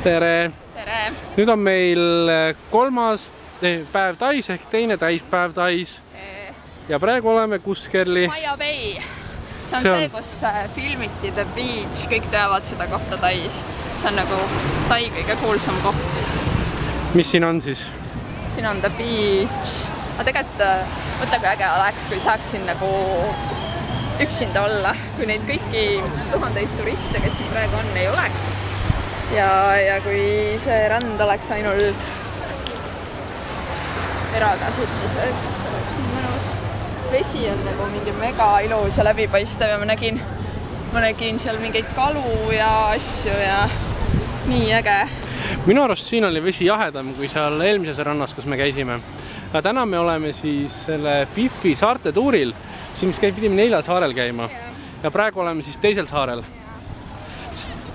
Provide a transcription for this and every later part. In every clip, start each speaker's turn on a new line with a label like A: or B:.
A: Tere!
B: Tere!
A: Nüüd on meil kolmas päev Tais ehk teine täispäev Tais. Ja praegu oleme Kuskerli.
B: Maia Bay. See on see, kus filmiti The Beach. Kõik teavad seda kohta Tais. See on nagu Tai kõige kuulsam koht.
A: Mis siin on siis?
B: Siin on The Beach. Aga tegelikult mõtle, kui äge oleks, kui saaksin nagu üksinda olla. Kui neid kõiki tuhandeid turiste, kes siin praegu on, ei oleks. Ja kui see rand oleks ainult erakasutuses, oleks nii mõnus. Vesi on nagu mingi mega ilus ja läbipaistev ja ma nägin seal mingeid kalu ja asju ja nii äge.
A: Minu arust siin oli vesi jahedam kui seal eelmises rannas, kus me käisime. Aga täna me oleme siis selle Fifi saarte tuuril. Siin mis pidime 4 saarel käima. Ja praegu oleme siis teisel saarel.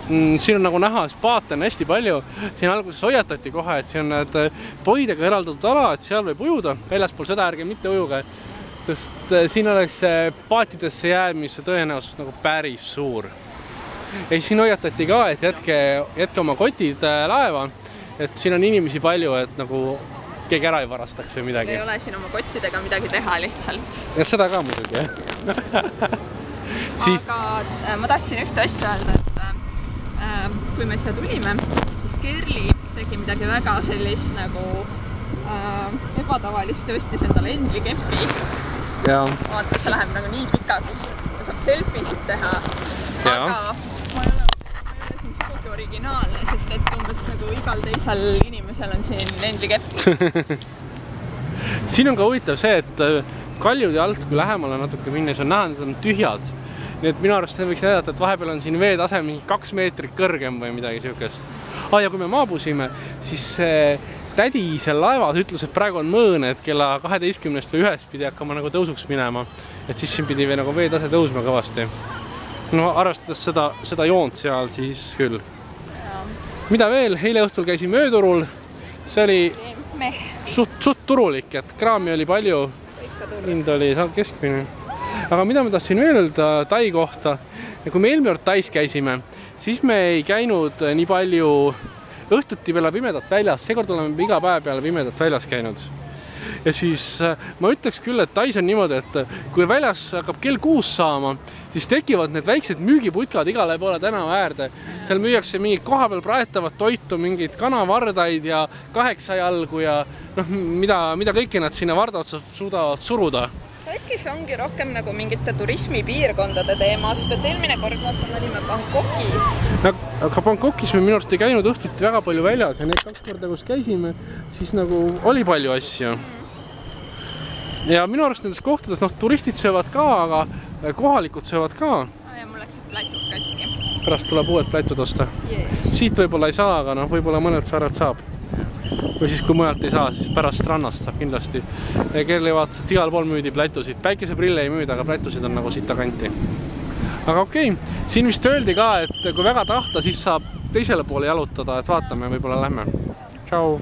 A: Siin on nagu näha, spaate on hästi palju. Siin alguses hoiatati kohe, et siin on need poidega eraldatud ala, et seal võib ujuda. Väljaspool seda ärge mitte ujuga, sest siin oleks paatidesse jäämise tõenäosus nagu päris suur. Ja siin hoiatati ka, et jätke oma kotid laeva, et siin on inimesi palju, et nagu keegi ära ei varastaks või midagi.
B: Ei ole siin oma kottidega midagi teha lihtsalt.
A: Ja seda ka muidugi,
B: Aga ma tahtsin ühte asja öelda, et kui me siia tulime, siis Kerli tegi midagi väga sellist nagu ebatavalist, tõstis endale endlikepi. Vaata, see läheb nagu nii pikaks ja saab selfisid teha. Aga ma ei ole siin sugugi originaalne, sest et umbes nagu igal teisel inimesel on siin endlikepp.
A: Siin on ka huvitav see, et kaljude alt, kui lähemale natuke minna, siis on näha, need on tühjad. Nii et minu arust võiks näidata, et vahepeal on siin veetase mingi 2 meetrit kõrgem või midagi sihukest. Ja kui me maabusime, siis tädi seal laevas ütles, et praegu on mõõn, et kella 12 või 1 pidi hakkama nagu tõusuks minema. Et siis siin pidi nagu veetase tõusma kõvasti. No arvestades seda joont seal, siis küll. Mida veel? Eile õhtul käisime ööturul. See oli suht turulik, et kraami oli palju. Hind oli keskmine. Aga mida ma tahtsin öelda Tai kohta, ja kui me eelmine kord Tais käisime, siis me ei käinud nii palju õhtuti peale pimedat väljas. Seekord oleme iga päev peale pimedat väljas käinud. Ja siis ma ütleks küll, et Tais on niimoodi, et kui väljas hakkab kell 6 saama, siis tekivad need väiksed müügiputkad igale poole tänava äärde. Seal müüakse mingid kohapeal praetavat toitu, mingid kanavardaid ja 8 jalgu ja mida kõike nad sinna varda otsa suudavad suruda.
B: Äkki see ongi rohkem nagu mingite turismipiirkondade teemast, et eelmine kord vaatan olime Bangkokis.
A: Aga Bangkokis me minu arust ei käinud õhtuti väga palju väljas ja need 2 korda, kus käisime, siis nagu oli palju asju. Ja minu arust nendes kohtades turistid söövad ka, aga kohalikud söövad ka.
B: Ja mul läksid plätud katki.
A: Pärast tuleb uued plätud osta. Siit võib-olla ei saa, aga võib-olla mõned saarelt saab. Või siis kui mõnelt ei saa, siis pärast rannast saab kindlasti. Kerli vaatas, et igal pool müüdi plätusid. Päikeseprille ei müüda, aga plätusid on nagu sita kanti. Aga okei, siin vist öeldi ka, et kui väga tahta, siis saab teisele poole jalutada, et vaatame, võib-olla lähme. Tšau!